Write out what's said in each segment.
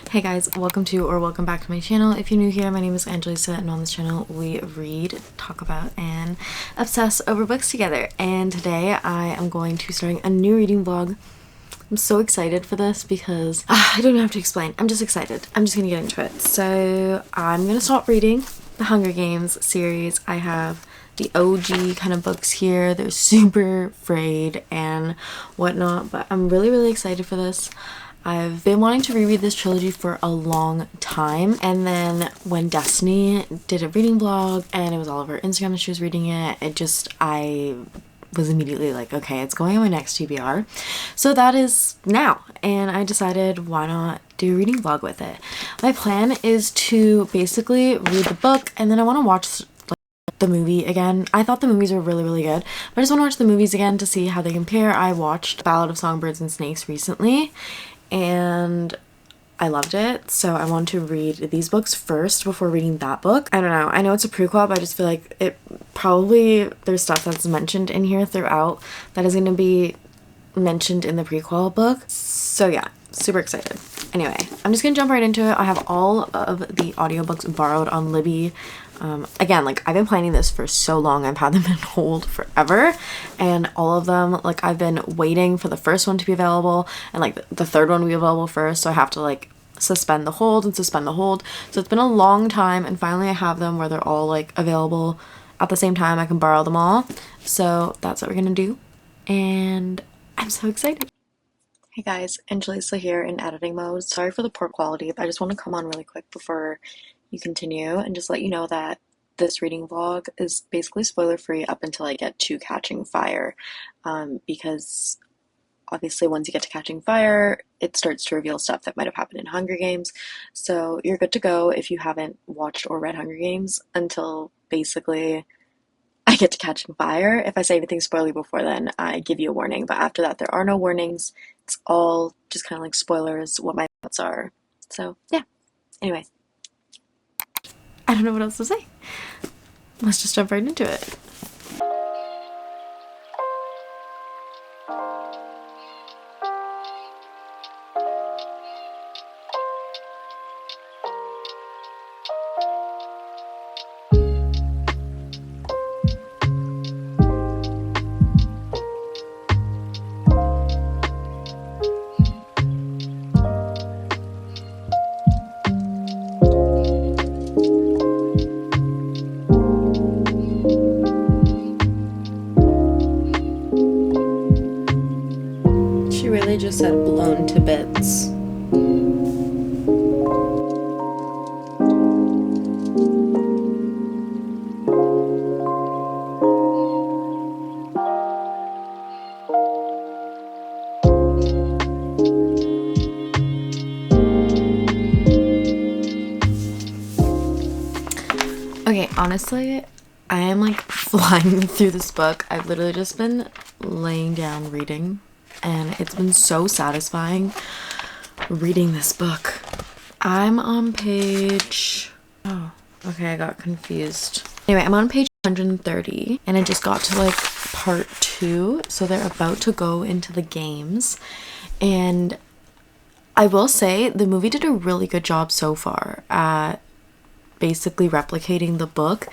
Hey guys, welcome to or welcome back to my channel. If you're new here, my name is Angelisa, and on this channel we read, talk about, and obsess over books together. And today I am going to start a new reading vlog. I'm so excited for this because I don't have to explain. I'm just excited. I'm just gonna get into it. So I'm gonna start reading the Hunger Games series. I have the OG kind of books here. They're super frayed and whatnot, but I'm really excited for this. I've been wanting to reread this trilogy for a long time, and then when Destiny did a reading vlog and it was all over Instagram that she was reading it, I was immediately like, okay, it's going on my next TBR. So that is now, and I decided why not do a reading vlog with it. My plan is to basically read the book, and then I want to watch the movie again. I thought the movies were really good, but I just want to watch the movies again to see how they compare. I watched Ballad of Songbirds and Snakes recently, and I loved it, so I want to read these books first before reading that book. I don't know. I know it's a prequel, but I just feel like there's stuff that's mentioned in here throughout that is going to be mentioned in the prequel book. So yeah, super excited. Anyway, I'm just gonna jump right into it. I have all of the audiobooks borrowed on Libby. Again, like, I've been planning this for so long. I've had them in hold forever, and all of them, like, I've been waiting for the first one to be available, and like the third one will be available first, so I have to like suspend the hold and suspend the hold. So it's been a long time, and finally I have them where they're all like available at the same time. I can borrow them all, so that's what we're gonna do, and I'm so excited. Hey guys, Angelisa here in editing mode. Sorry for the poor quality, but I just want to come on really quick before you continue and just let you know that this reading vlog is basically spoiler free up until I get to Catching Fire, because obviously once you get to Catching Fire, it starts to reveal stuff that might have happened in Hunger Games. So you're good to go if you haven't watched or read Hunger Games until basically I get to Catching Fire. If I say anything spoilery before then, I give you a warning, but after that there are no warnings. It's all just kind of like spoilers, what my thoughts are. So yeah, anyway, I don't know what else to say. Let's just jump right into it. They just said blown to bits. Okay, honestly, I am like flying through this book. I've literally just been laying down reading, and it's been so satisfying reading this book. I'm on page... oh, okay, I got confused. Anyway, I'm on page 130, and I just got to like part 2, so they're about to go into the games. And I will say the movie did a really good job so far at basically replicating the book,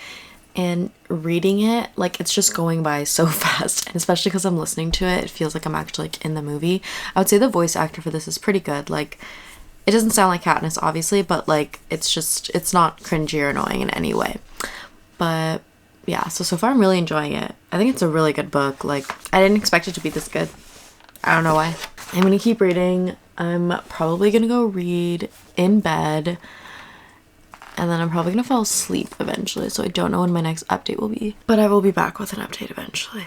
and reading it, like, it's just going by so fast, and especially because I'm listening to it, it feels like I'm actually like in the movie. I would say the voice actor for this is pretty good. Like, it doesn't sound like Katniss obviously, but like it's not cringy or annoying in any way. But yeah, so far I'm really enjoying it. I think it's a really good book. Like, I didn't expect it to be this good. I don't know why. I'm gonna keep reading. I'm probably gonna go read in bed, and then I'm probably gonna fall asleep eventually, so I don't know when my next update will be. But I will be back with an update eventually.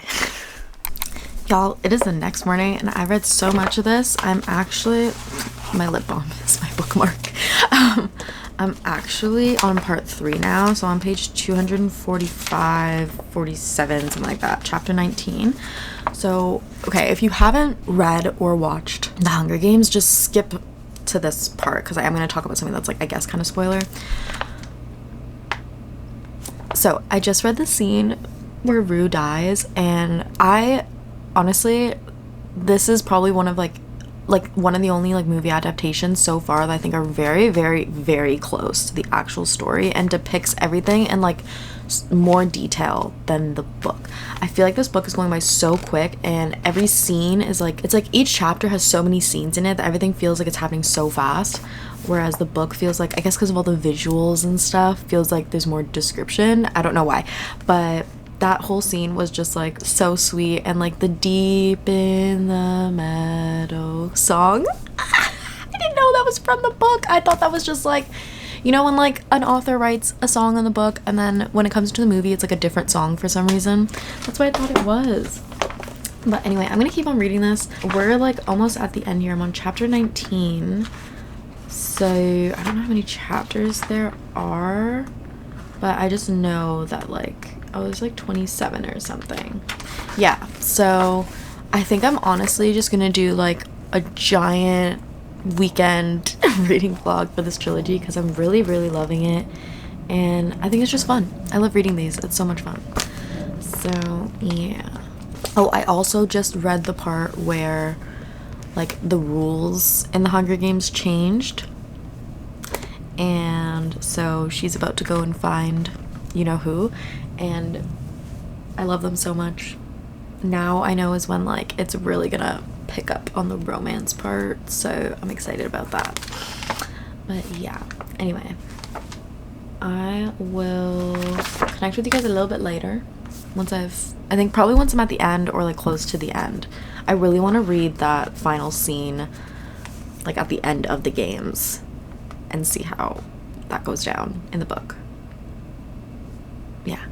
Y'all, it is the next morning, and I read so much of this. I'm actually... my lip balm is my bookmark. I'm actually on part 3 now, so on page 245, 47, something like that, chapter 19. So, okay, if you haven't read or watched The Hunger Games, just skip to this part, because I am going to talk about something that's like, I guess, kind of spoiler. So I just read the scene where Rue dies, and I honestly, this is probably one of like like one of the only like movie adaptations so far that I think are very, very, very close to the actual story and depicts everything in like more detail than the book. I feel like this book is going by so quick, and every scene is like, it's like each chapter has so many scenes in it that everything feels like it's happening so fast, whereas the book feels like, I guess because of all the visuals and stuff, feels like there's more description. I don't know why, but that whole scene was just like so sweet. And like the Deep in the Meadow song, I didn't know that was from the book. I thought that was just like, you know, when like an author writes a song in the book and then when it comes to the movie it's like a different song for some reason. That's what I thought it was. But anyway, I'm gonna keep on reading this. We're like almost at the end here. I'm on chapter 19, so I don't know how many chapters there are, but I just know that like, oh, there's like 27 or something. Yeah, so I think I'm honestly just gonna do like a giant weekend reading vlog for this trilogy because I'm really, really loving it, and I think it's just fun. I love reading these. It's so much fun. So yeah. Oh, I also just read the part where like the rules in the Hunger Games changed, and so she's about to go and find you know who, and I love them so much. Now I know is when like it's really gonna pick up on the romance part, so I'm excited about that. But yeah, anyway, I will connect with you guys a little bit later once I think probably once I'm at the end or like close to the end. I really want to read that final scene like at the end of the games and see how that goes down in the book. Yeah.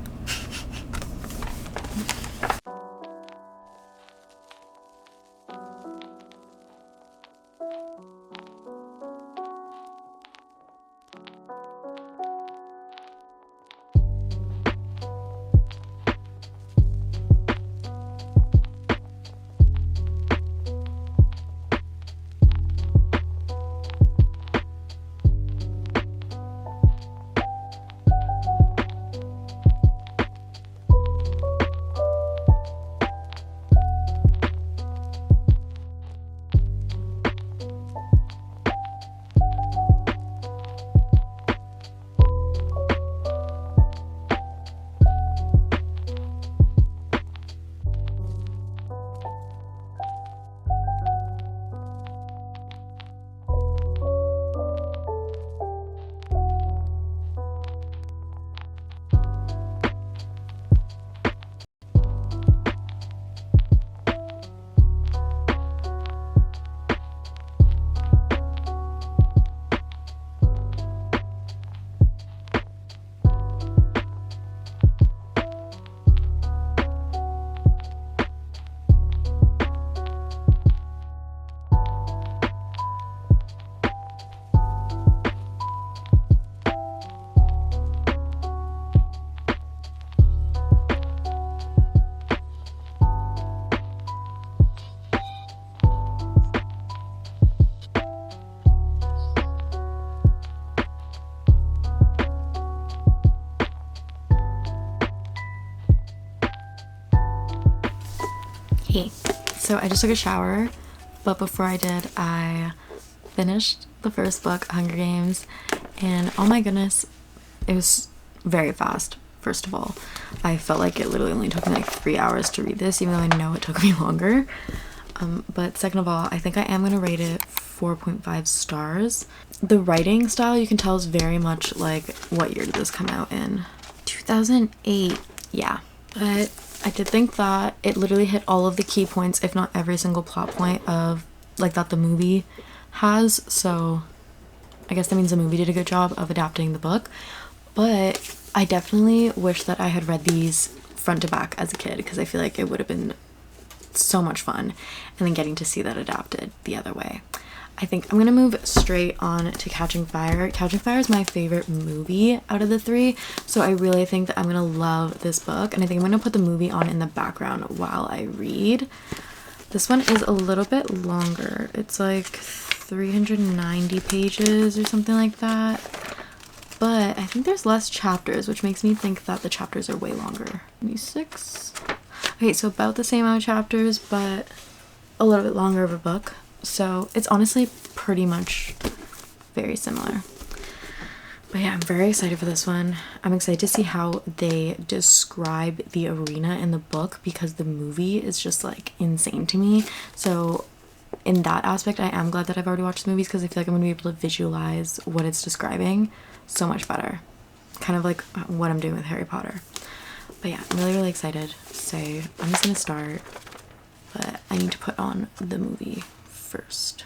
Hey, so I just took a shower, but before I did, I finished the first book, Hunger Games, and oh my goodness, it was very fast. First of all, I felt like it literally only took me like 3 hours to read this, even though I know it took me longer. But second of all, I think I am going to rate it 4.5 stars. The writing style, you can tell, is very much like, what year did this come out in? 2008. Yeah, but I did think that it literally hit all of the key points, if not every single plot point of like that the movie has. So I guess that means the movie did a good job of adapting the book. But I definitely wish that I had read these front to back as a kid, because I feel like it would have been so much fun, and then getting to see that adapted the other way. I think I'm gonna move straight on to Catching Fire. Catching Fire is my favorite movie out of the three, so I really think that I'm gonna love this book, and I think I'm gonna put the movie on in the background while I read. This one is a little bit longer. It's like 390 pages or something like that, but I think there's less chapters, which makes me think that the chapters are way longer. Maybe 6? Okay, so about the same amount of chapters, but a little bit longer of a book. So it's honestly pretty much very similar. But yeah, I'm very excited for this one. I'm excited to see how they describe the arena in the book, because the movie is just like insane to me. So in that aspect, I am glad that I've already watched the movies, because I feel like I'm going to be able to visualize what it's describing so much better. Kind of like what I'm doing with Harry Potter. But yeah, I'm really excited. So I'm just going to start, but I need to put on the movie first.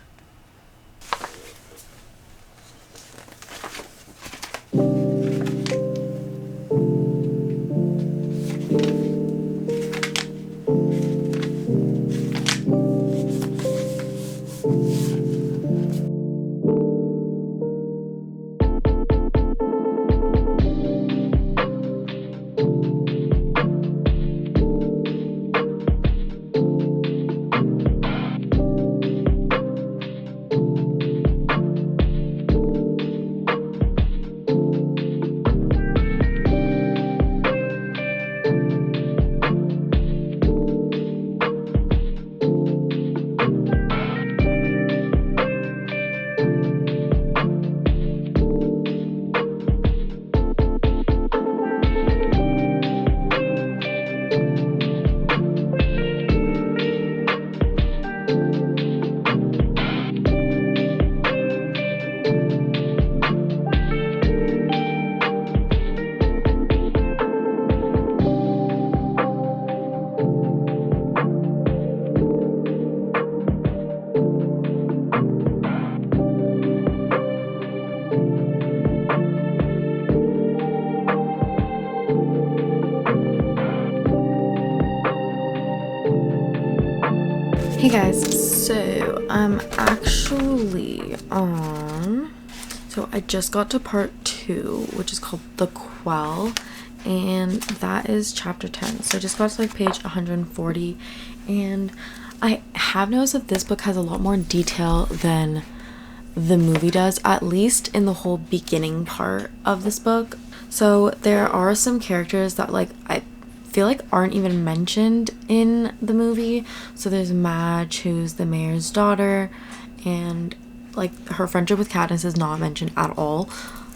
Hey guys, so I'm actually on, so I just got to part 2, which is called The Quell, and that is chapter 10. So I just got to like page 140, and I have noticed that this book has a lot more detail than the movie does, at least in the whole beginning part of this book. So there are some characters that like I feel like aren't even mentioned in the movie. So there's Madge, who's the mayor's daughter, and like her friendship with Katniss is not mentioned at all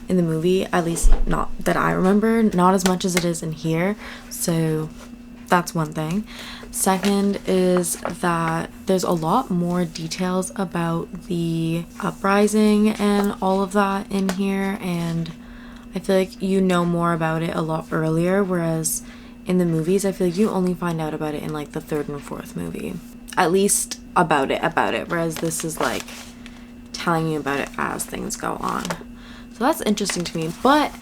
in the movie, at least not that I remember, not as much as it is in here. So that's one thing. Second is that there's a lot more details about the uprising and all of that in here, and I feel like you know more about it a lot earlier, whereas in the movies I feel like you only find out about it in like the 3rd and 4th movie, at least about it, whereas this is like telling you about it as things go on. So that's interesting to me, but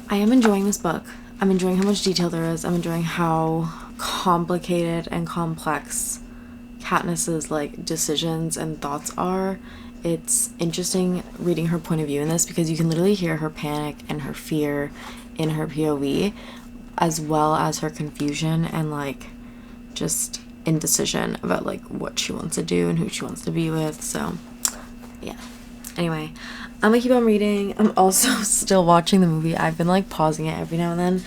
I am enjoying this book. I'm enjoying how much detail there is. I'm enjoying how complicated and complex Katniss's like decisions and thoughts are. It's interesting reading her point of view in this, because you can literally hear her panic and her fear in her POV, as well as her confusion and like just indecision about like what she wants to do and who she wants to be with. So yeah, anyway, I'm gonna keep on reading. I'm also still watching the movie. I've been like pausing it every now and then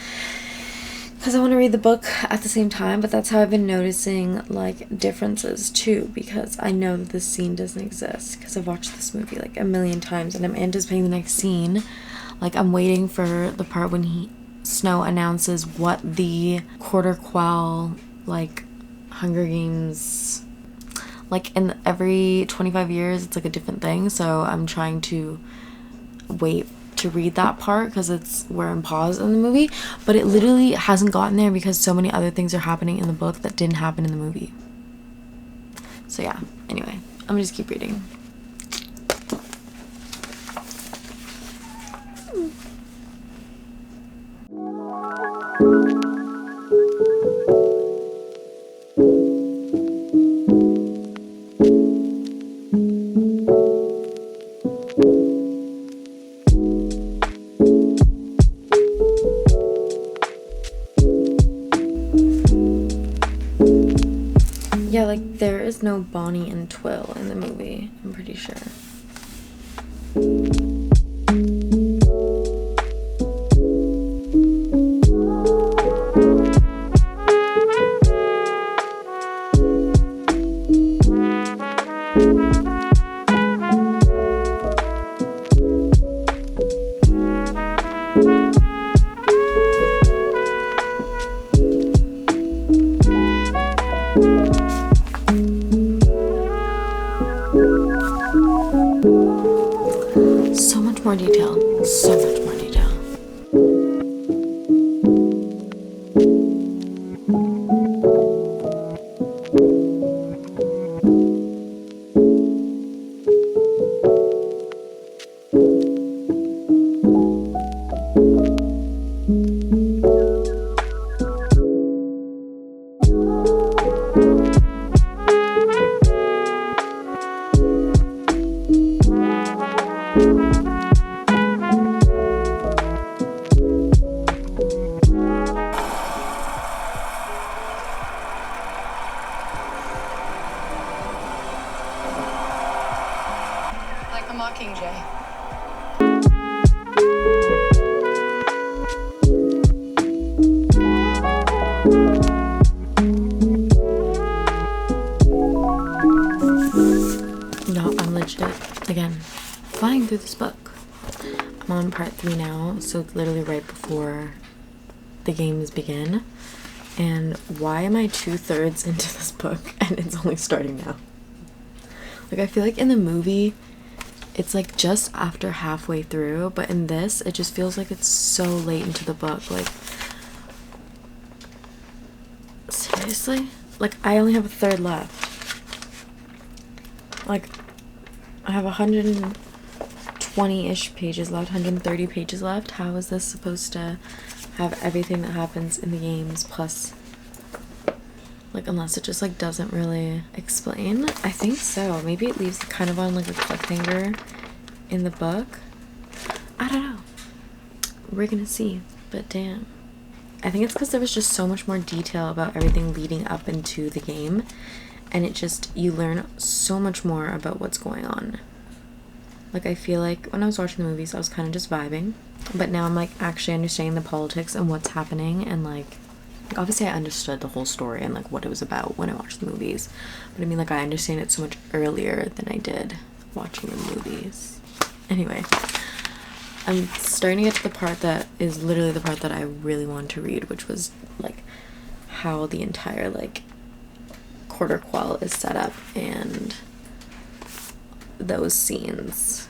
because I want to read the book at the same time, but that's how I've been noticing like differences too, because I know that this scene doesn't exist because I've watched this movie like a million times and I'm anticipating the next scene. Like I'm waiting for the part when Snow announces what the quarter quell, like Hunger Games, like in every 25 years it's like a different thing, so I'm trying to wait to read that part because it's where I'm paused in the movie, but it literally hasn't gotten there because so many other things are happening in the book that didn't happen in the movie. So yeah, anyway, I'm gonna just keep reading. Yeah, like there is no Bonnie and Twill in the movie, I'm pretty sure. much more detail. So much more detail. Like a Mockingjay. No, I'm legit, again, flying through this book. I'm on part 3 now, so it's literally right before the games begin. And why am I 2/3 into this book and it's only starting now? Like, I feel like in the movie, it's like just after halfway through, but in this, it just feels like it's so late into the book. Like, seriously? Like, I only have a third left. Like, I have 120-ish pages left, 130 pages left. How is this supposed to have everything that happens in the games plus, like, unless it just, like, doesn't really explain? I think so. Maybe it leaves kind of on, like, a cliffhanger in the book. I don't know. We're gonna see. But damn. I think it's because there was just so much more detail about everything leading up into the game. And it just, you learn so much more about what's going on. Like, I feel like when I was watching the movies, I was kind of just vibing. But now I'm, like, actually understanding the politics and what's happening. And, like, obviously I understood the whole story and, like, what it was about when I watched the movies. But I mean, like, I understand it so much earlier than I did watching the movies. Anyway, I'm starting to get to the part that is literally the part that I really wanted to read, which was, like, how the entire, like, quarter quell is set up and those scenes.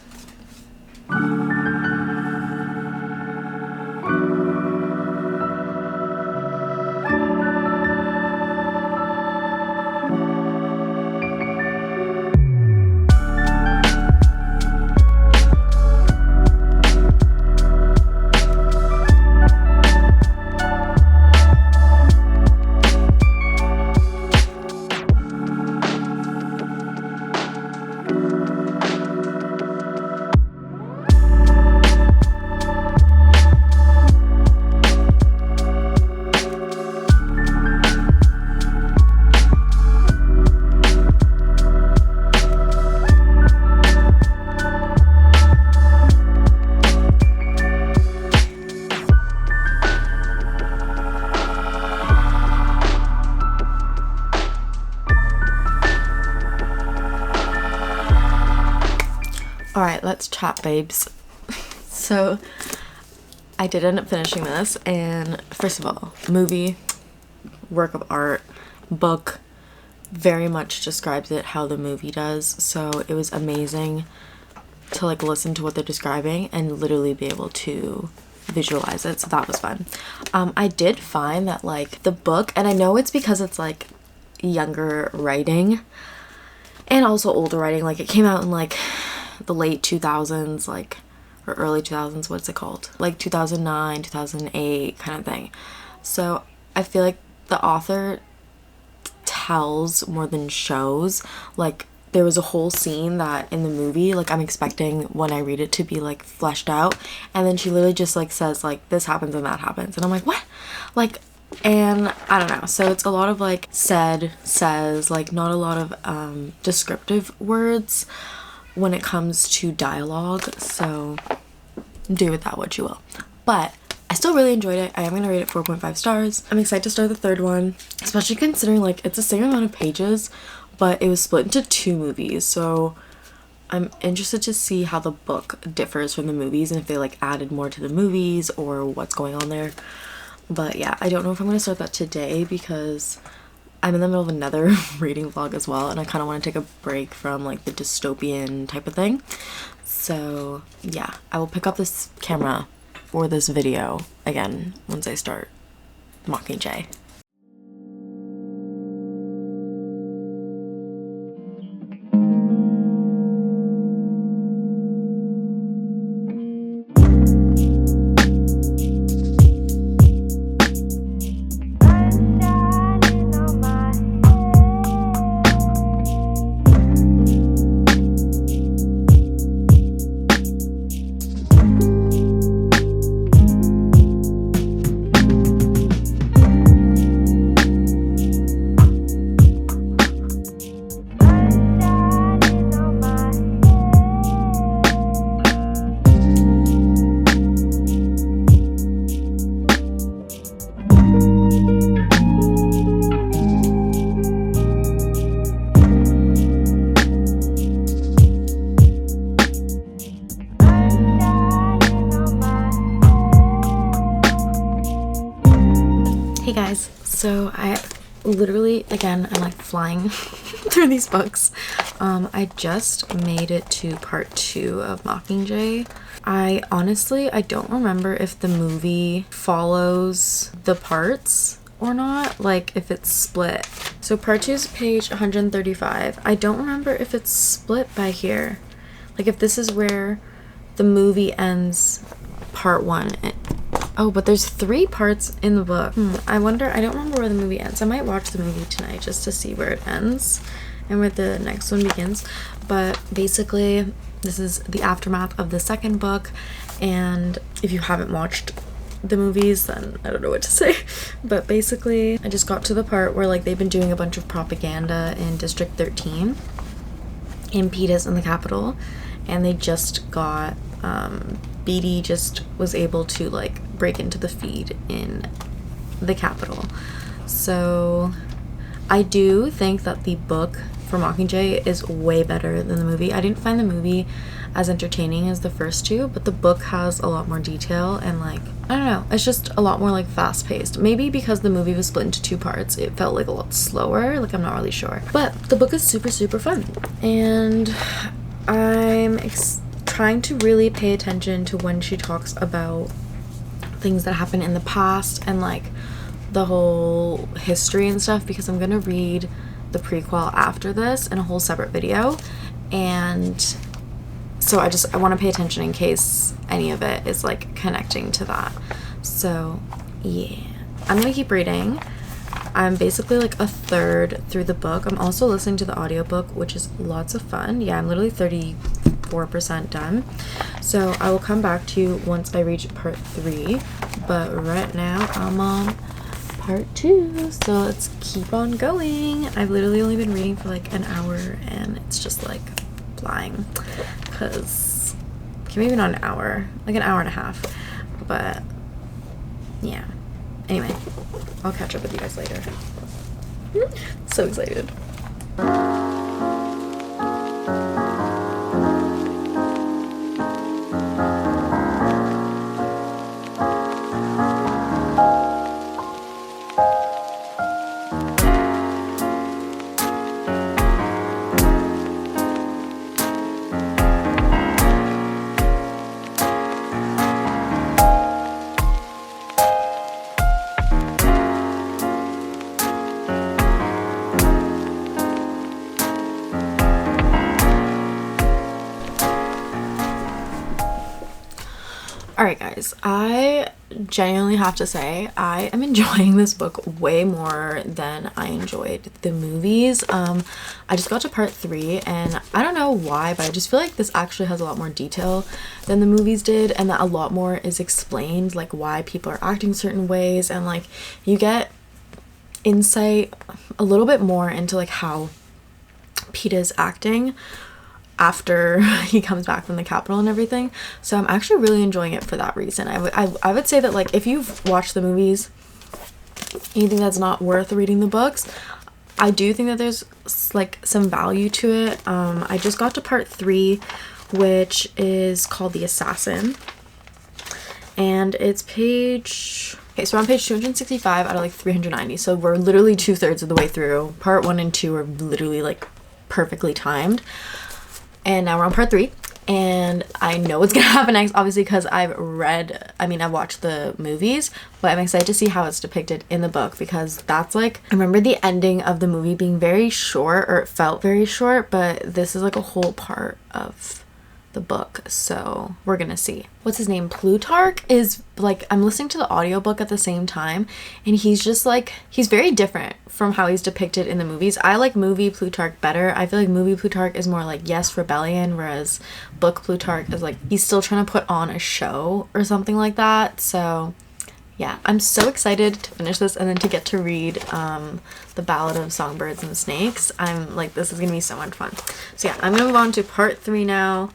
Alright, let's chat, babes. So, I did end up finishing this, and first of all, movie, work of art, book, very much describes it how the movie does, so it was amazing to, like, listen to what they're describing and literally be able to visualize it, so that was fun. I did find that, like, the book, and I know it's because it's, like, younger writing, and also older writing, like, it came out in, like, the late 2000s, like, or early 2000s, what's it called? Like 2009, 2008 kind of thing. So I feel like the author tells more than shows. Like, there was a whole scene that in the movie, like, I'm expecting when I read it to be, like, fleshed out, and then she literally just, like, says, like, this happens and that happens, and I'm like, what? Like, and I don't know, so it's a lot of, like, said, says, like, not a lot of descriptive words when it comes to dialogue, so do with that what you will. But I still really enjoyed it. I am gonna rate it 4.5 stars. I'm excited to start the third one, especially considering, like, it's the same amount of pages, but it was split into 2 movies, so I'm interested to see how the book differs from the movies and if they, like, added more to the movies or what's going on there. But yeah, I don't know if I'm gonna start that today because I'm in the middle of another reading vlog as well, and I kind of want to take a break from like the dystopian type of thing. So yeah, I will pick up this camera for this video again once I start Mockingjay. Hey guys, so I literally, again, I'm like flying through these books. I just made it to part 2 of Mockingjay. I don't remember if the movie follows the parts or not, like if it's split. So part 2 is page 135. I don't remember if it's split by here. Like if this is where the movie ends, part 1. Oh, but there's 3 parts in the book. I wonder, I don't remember where the movie ends. I might watch the movie tonight just to see where it ends and where the next one begins. But basically, this is the aftermath of the second book. And if you haven't watched the movies, then I don't know what to say. But basically, I just got to the part where like they've been doing a bunch of propaganda in District 13 in Petus in the Capitol. And they just got, Beatty just was able to like break into the feed in the Capitol. So I do think that the book for Mockingjay is way better than the movie. I didn't find the movie as entertaining as the first 2, but the book has a lot more detail and like, I don't know, it's just a lot more like fast paced. Maybe because the movie was split into 2 parts, it felt like a lot slower, like I'm not really sure. But the book is super, super fun. And I'm trying to really pay attention to when she talks about things that happen in the past and like the whole history and stuff, because I'm gonna read the prequel after this in a whole separate video, and so I want to pay attention in case any of it is like connecting to that. So yeah, I'm gonna keep reading. I'm basically like a third through the book. I'm also listening to the audiobook, which is lots of fun. Yeah, I'm literally 34% done. So I will come back to you once I reach part 3. But right now I'm on part 2. So let's keep on going. I've literally only been reading for like an hour and it's just like flying. Because, okay, maybe not an hour, like an hour and a half. But yeah. Anyway, I'll catch up with you guys later. So excited. Alright guys, I genuinely have to say I am enjoying this book way more than I enjoyed the movies. I just got to part 3 and I don't know why, but I just feel like this actually has a lot more detail than the movies did, and that a lot more is explained, like why people are acting certain ways, and like you get insight a little bit more into like how Peeta's acting after he comes back from the Capitol and everything. So I'm actually really enjoying it for that reason. I would say that like if you've watched the movies and you think that's not worth reading the books, I do think that there's like some value to it. I just got to part 3, which is called The Assassin, and it's page Okay, so we're on page 265 out of like 390. So we're literally 2/3 of the way through. Part 1 and 2 are literally like perfectly timed. And now we're on part 3. And I know what's gonna happen next, obviously, because I've watched the movies, but I'm excited to see how it's depicted in the book, because that's like, I remember the ending of the movie being very short, or it felt very short, but this is like a whole part of the book, so we're gonna see. What's his name? Plutarch is like, I'm listening to the audiobook at the same time, and he's just like, he's very different from how he's depicted in the movies. I like movie Plutarch better. I feel like movie Plutarch is more like, yes, rebellion, whereas book Plutarch is like, he's still trying to put on a show or something like that. So yeah, I'm so excited to finish this and then to get to read the Ballad of Songbirds and Snakes. I'm like, this is gonna be so much fun. So yeah, I'm gonna move on to part 3 now.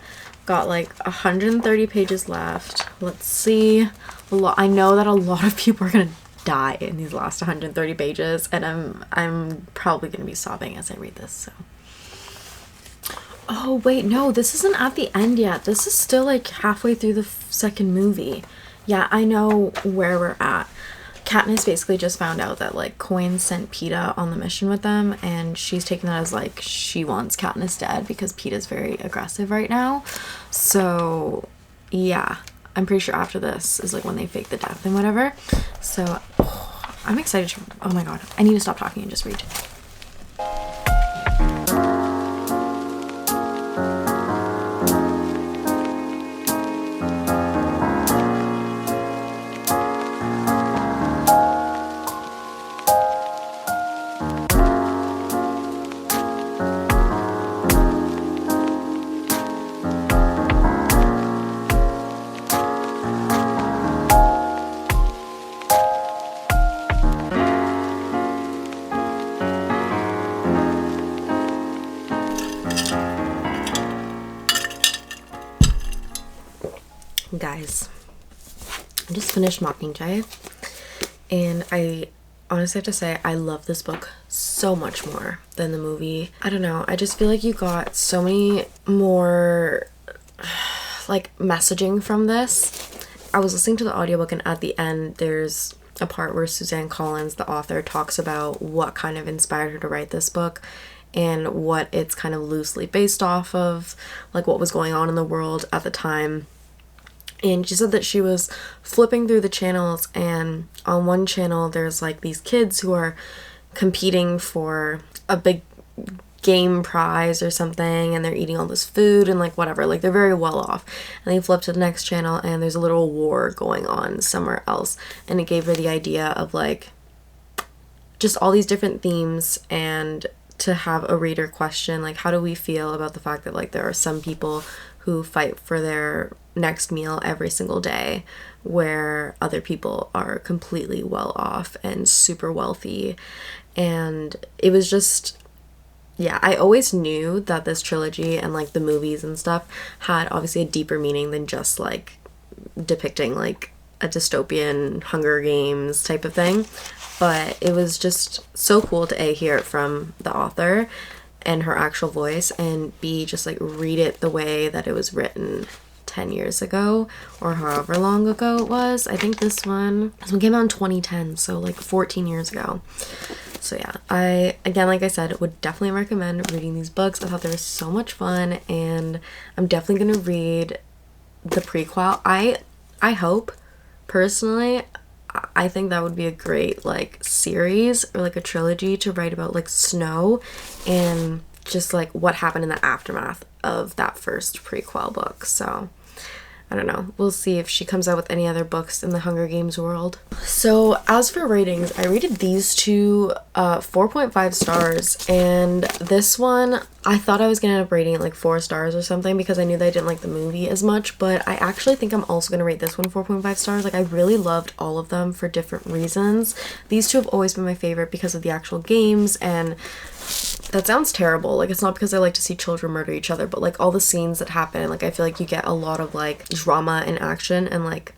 Got like 130 pages left. Let's see. I know that a lot of people are gonna die in these last 130 pages, and I'm probably gonna be sobbing as I read this. So, oh wait, no, this isn't at the end yet. This is still like halfway through the second movie. Yeah, I know where we're at. Katniss basically just found out that like Coin sent Peeta on the mission with them, and she's taking that as like she wants Katniss dead because Peeta's very aggressive right now. So yeah, I'm pretty sure after this is like when they fake the death and whatever. So I'm excited to, oh my god, I need to stop talking and just read. Guys, I just finished Mockingjay, and I honestly have to say I love this book so much more than the movie. I don't know, I just feel like you got so many more like messaging from this. I was listening to the audiobook, and at the end there's a part where Suzanne Collins, the author, talks about what kind of inspired her to write this book and what it's kind of loosely based off of, like what was going on in the world at the time. And she said that she was flipping through the channels, and on one channel there's like these kids who are competing for a big game prize or something, and they're eating all this food and like whatever, like they're very well off. And they flip to the next channel and there's a little war going on somewhere else, and it gave her the idea of like just all these different themes, and to have a reader question like, how do we feel about the fact that like there are some people who fight for their next meal every single day, where other people are completely well off and super wealthy. And it was just, yeah, I always knew that this trilogy and like the movies and stuff had obviously a deeper meaning than just like depicting like a dystopian Hunger Games type of thing. But it was just so cool to A, hear it from the author and her actual voice, and B, just like read it the way that it was written 10 years ago or however long ago it was. I think this one came out in 2010, so like 14 years ago. So yeah, I, again, like I said, would definitely recommend reading these books. I thought they were so much fun, and I'm definitely gonna read the prequel. I hope, personally, I think that would be a great like series or like a trilogy to write about like Snow and just like what happened in the aftermath of that first prequel book. So I don't know. We'll see if she comes out with any other books in the Hunger Games world. So as for ratings, I rated these two 4.5 stars, and this one I thought I was gonna end up rating it like 4 stars or something because I knew that I didn't like the movie as much, but I actually think I'm also gonna rate this one 4.5 stars. Like, I really loved all of them for different reasons. These two have always been my favorite because of the actual games, and that sounds terrible, like it's not because I like to see children murder each other, but like all the scenes that happen, like I feel like you get a lot of like drama and action and like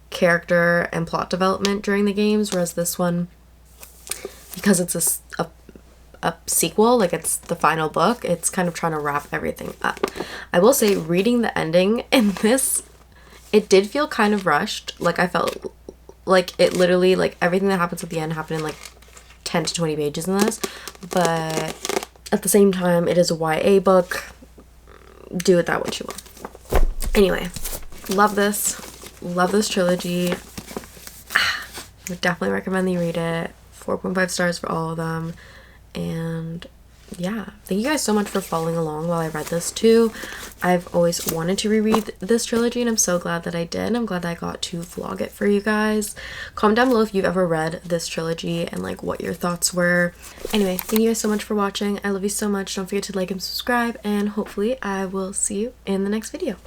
character and plot development during the games, whereas this one, because it's a sequel, like it's the final book, it's kind of trying to wrap everything up. I will say, reading the ending in this, it did feel kind of rushed. Like I felt Like, it literally, like, everything that happens at the end happened in like 10 to 20 pages in this, but at the same time it is a YA book. Do with that what you will. Anyway, love this trilogy. Would definitely recommend that you read it. 4.5 stars for all of them. And yeah, thank you guys so much for following along while I read this too. I've always wanted to reread this trilogy, and I'm so glad that I did. I'm glad that I got to vlog it for you guys. Comment down below if you've ever read this trilogy and like what your thoughts were. Anyway, thank you guys so much for watching. I love you so much. Don't forget to like and subscribe, and hopefully I will see you in the next video.